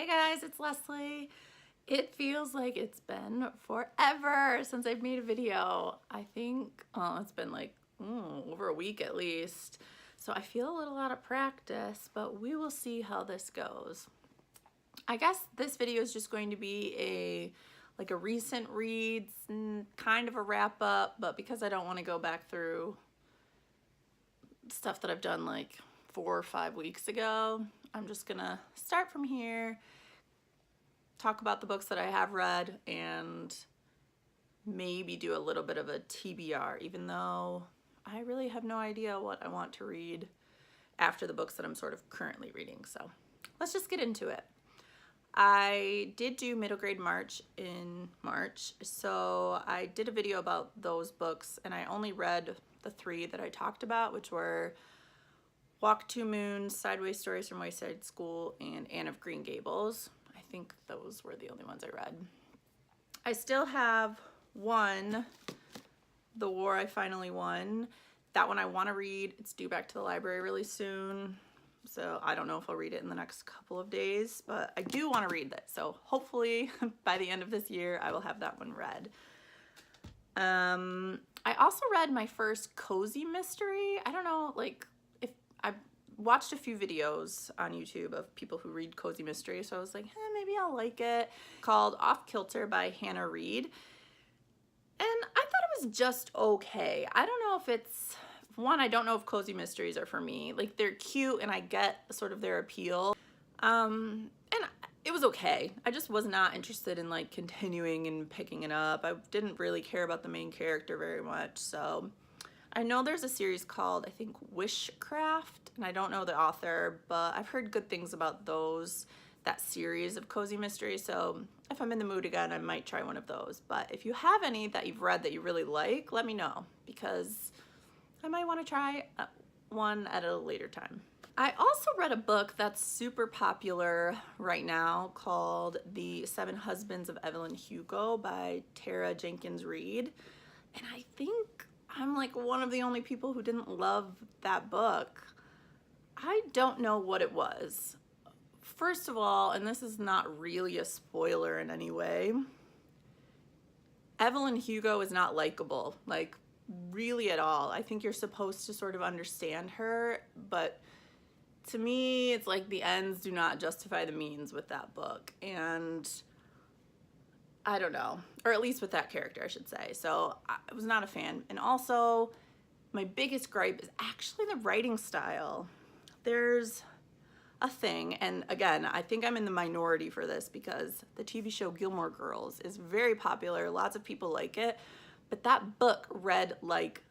Hey guys, it's Leslie. It feels like it's been forever since I've made a video. I think it's been like over a week at least. So I feel a little out of practice, but we will see how this goes. I guess this video is just going to be a recent reads, kind of a wrap up, but because I don't want to go back through stuff that I've done like 4 or 5 weeks ago, I'm just gonna start from here, talk about the books that I have read, and maybe do a little bit of a TBR, even though I really have no idea what I want to read after the books that I'm sort of currently reading. So let's just get into it. I did do middle grade March in March, so I did a video about those books, and I only read the 3 that I talked about, which were Walk Two Moons, Sideways Stories from Wayside School, and Anne of Green Gables. I think those were the only ones I read. I still have one, The War I Finally Won. That one I want to read. It's due back to the library really soon, so I don't know if I'll read it in the next couple of days, but I do want to read that. So hopefully by the end of this year, I will have that one read. I also read my first cozy mystery. I don't know, like, if I watched a few videos on YouTube of people who read cozy mystery, so I was like, maybe I'll like it. Called Off Kilter by Hannah Reed. And I thought it was just okay. I don't know if it's, one, I don't know if cozy mysteries are for me. Like, they're cute and I get sort of their appeal. And it was okay. I just was not interested in like continuing and picking it up. I didn't really care about the main character very much. So I know there's a series called, I think, Wishcraft, and I don't know the author, but I've heard good things about that series of cozy mysteries. So if I'm in the mood again, I might try one of those. But if you have any that you've read that you really like, let me know, because I might want to try one at a later time. I also read a book that's super popular right now called The 7 Husbands of Evelyn Hugo by Tara Jenkins Reid. And I think I'm like one of the only people who didn't love that book. I don't know what it was. First of all, and this is not really a spoiler in any way, Evelyn Hugo is not likable, like really at all. I think you're supposed to sort of understand her, but to me, it's like the ends do not justify the means with that book. And I don't know, or at least with that character, I should say. So I was not a fan. And also, my biggest gripe is actually the writing style. There's a thing, and again, I think I'm in the minority for this because the TV show Gilmore Girls is very popular. Lots of people like it, but that book read like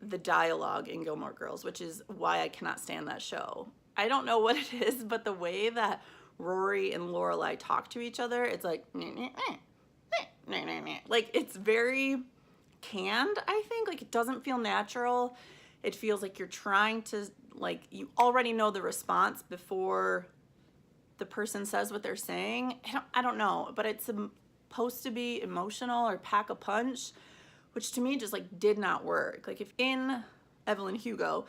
the dialogue in Gilmore Girls, which is why I cannot stand that show. I don't know what it is, but the way that Rory and Lorelai talk to each other, it's like, like it's very canned, I think. Like, it doesn't feel natural. It feels like you're trying to, like, you already know the response before the person says what they're saying. I don't know, but it's supposed to be emotional or pack a punch, which to me just like did not work. Like, if in Evelyn Hugo,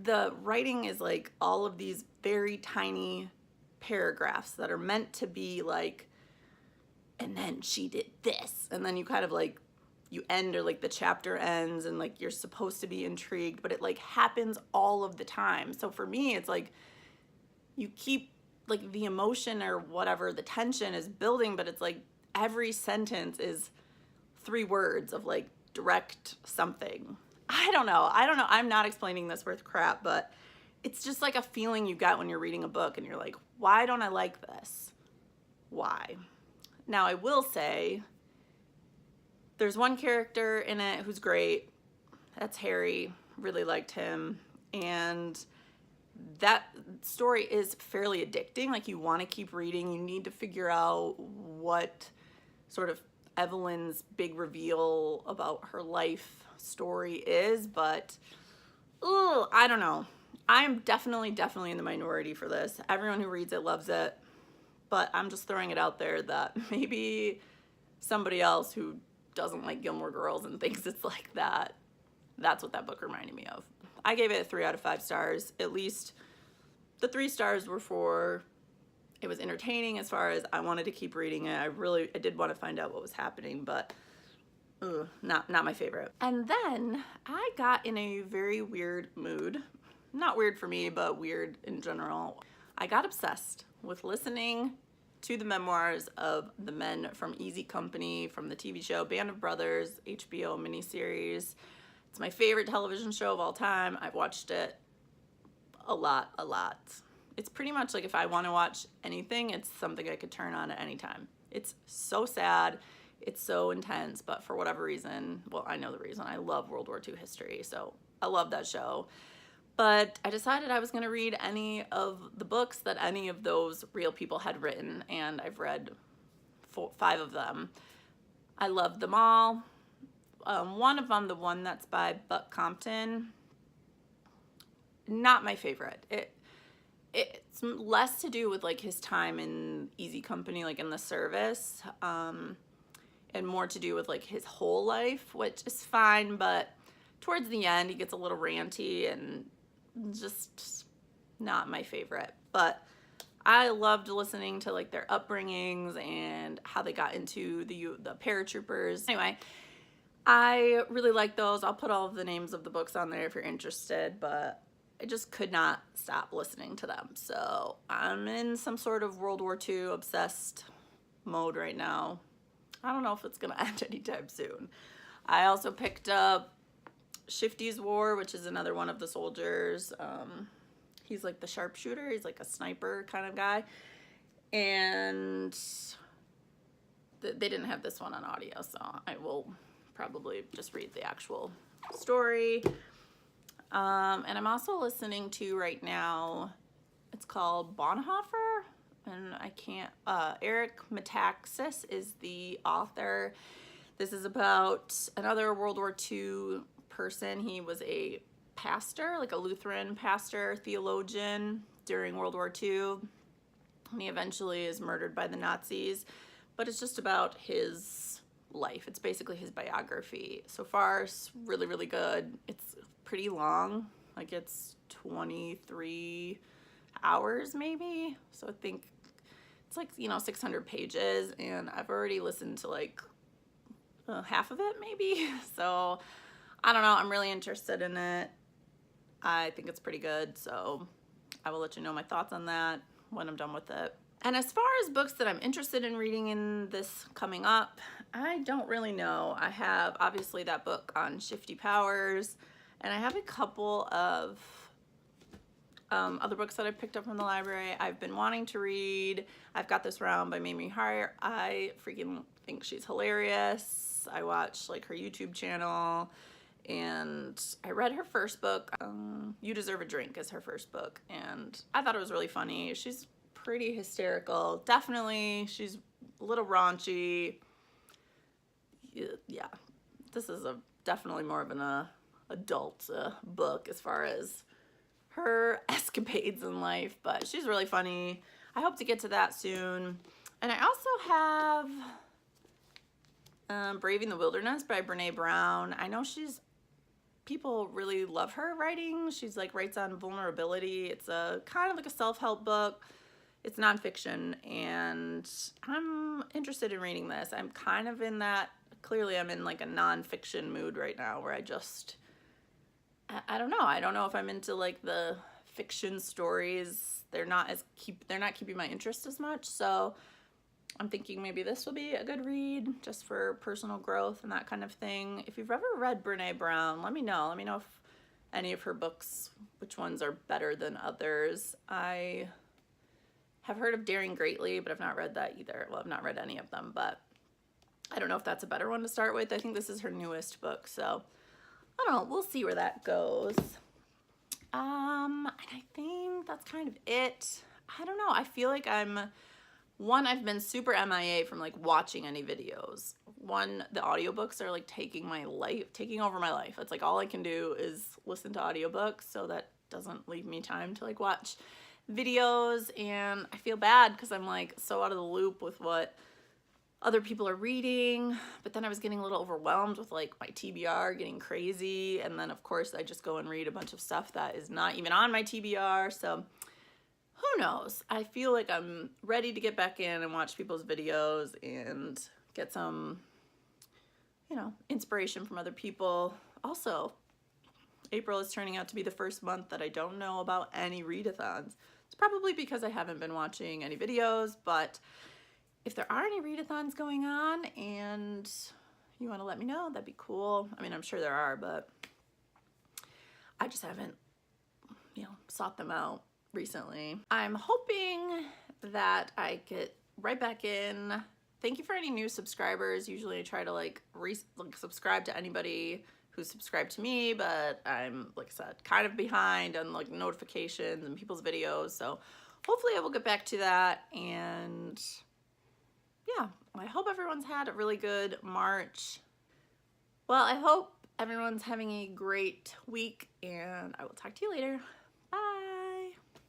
the writing is like all of these very tiny paragraphs that are meant to be like, and then she did this, and then you kind of like, you end, or like the chapter ends and like you're supposed to be intrigued, but it like happens all of the time. So for me, it's like you keep like the emotion or whatever, the tension is building, but it's like every sentence is 3 words of like direct something. I don't know. I'm not explaining this worth crap, but it's just like a feeling you get when you're reading a book and you're like, why don't I like this? Why? Now, I will say there's one character in it who's great. That's Harry. Really liked him. And that story is fairly addicting. Like, you want to keep reading. You need to figure out what sort of Evelyn's big reveal about her life story is, but I don't know. I'm definitely in the minority for this. Everyone who reads it loves it, but I'm just throwing it out there that maybe somebody else who doesn't like Gilmore Girls and thinks it's like that, that's what that book reminded me of. I gave it a 3 out of 5 stars. At least the 3 stars were for It was entertaining as far as I wanted to keep reading it. I did want to find out what was happening, but not my favorite. And then I got in a very weird mood. Not weird for me, but weird in general. I got obsessed with listening to the memoirs of the men from Easy Company, from the TV show Band of Brothers, HBO miniseries. It's my favorite television show of all time. I've watched it a lot. It's pretty much like if I want to watch anything, it's something I could turn on at any time. It's so sad. It's so intense, but for whatever reason, well, I know the reason. I love World War II history, so I love that show. But I decided I was going to read any of the books that any of those real people had written, and I've read 5 of them. I loved them all. One of them, the one that's by Buck Compton, not my favorite. It's less to do with like his time in Easy Company, like in the service, and more to do with like his whole life, which is fine, but towards the end he gets a little ranty and just not my favorite. But I loved listening to like their upbringings and how they got into the paratroopers. Anyway, I really like those. I'll put all of the names of the books on there if you're interested, but I just could not stop listening to them. So I'm in some sort of World War II obsessed mode right now. I don't know if it's gonna end anytime soon. I also picked up Shifty's War, which is another one of the soldiers. He's like the sharpshooter. He's like a sniper kind of guy. And they didn't have this one on audio, so I will probably just read the actual story. And I'm also listening to right now, it's called Bonhoeffer, and I can't, Eric Metaxas is the author. This is about another World War II person. He was a pastor, like a Lutheran pastor, theologian during World War II, and he eventually is murdered by the Nazis, but it's just about his life. It's basically his biography. So far, it's really, really good. It's pretty long, like it's 23 hours maybe, so I think it's like, 600 pages, and I've already listened to like half of it maybe, so I don't know. I'm really interested in it. I think it's pretty good, so I will let you know my thoughts on that when I'm done with it. And as far as books that I'm interested in reading in this coming up, I don't really know. I have obviously that book on Shifty Powers, and I have a couple of other books that I picked up from the library I've been wanting to read. I've Got This Round by Mamie Hart. I freaking think she's hilarious. I watch like her YouTube channel, and I read her first book. You Deserve a Drink is her first book, and I thought it was really funny. She's pretty hysterical. Definitely, she's a little raunchy. Yeah, this is definitely more of an adult book as far as her escapades in life, but she's really funny. I hope to get to that soon. And I also have Braving the Wilderness by Brene Brown. I know people really love her writing. She's like writes on vulnerability. It's a kind of like a self-help book. It's nonfiction, and I'm interested in reading this. I'm kind of in that, clearly I'm in like a nonfiction mood right now where I don't know. I don't know if I'm into like the fiction stories. They're not keeping my interest as much. So I'm thinking maybe this will be a good read just for personal growth and that kind of thing. If you've ever read Brene Brown, let me know. Let me know if any of her books, which ones are better than others. I have heard of Daring Greatly, but I've not read that either. Well, I've not read any of them, but I don't know if that's a better one to start with. I think this is her newest book, so I don't know. We'll see where that goes. And I think that's kind of it. I don't know. I feel like I've been super MIA from like watching any videos. The audiobooks are like taking over my life. It's like all I can do is listen to audiobooks, so that doesn't leave me time to like watch videos, and I feel bad because I'm like so out of the loop with what other people are reading, but then I was getting a little overwhelmed with like my TBR getting crazy, and then of course I just go and read a bunch of stuff that is not even on my TBR, so who knows? I feel like I'm ready to get back in and watch people's videos and get some, you know, inspiration from other people. Also, April is turning out to be the first month that I don't know about any readathons. It's probably because I haven't been watching any videos, but if there are any readathons going on and you want to let me know, that'd be cool. I mean, I'm sure there are, but I just haven't, you know, sought them out recently. I'm hoping that I get right back in. Thank you for any new subscribers. Usually I try to like subscribe to anybody who's subscribed to me, but I'm, like I said, kind of behind on like notifications and people's videos. So hopefully I will get back to that. And yeah, I hope everyone's had a really good March. Well, I hope everyone's having a great week, and I will talk to you later.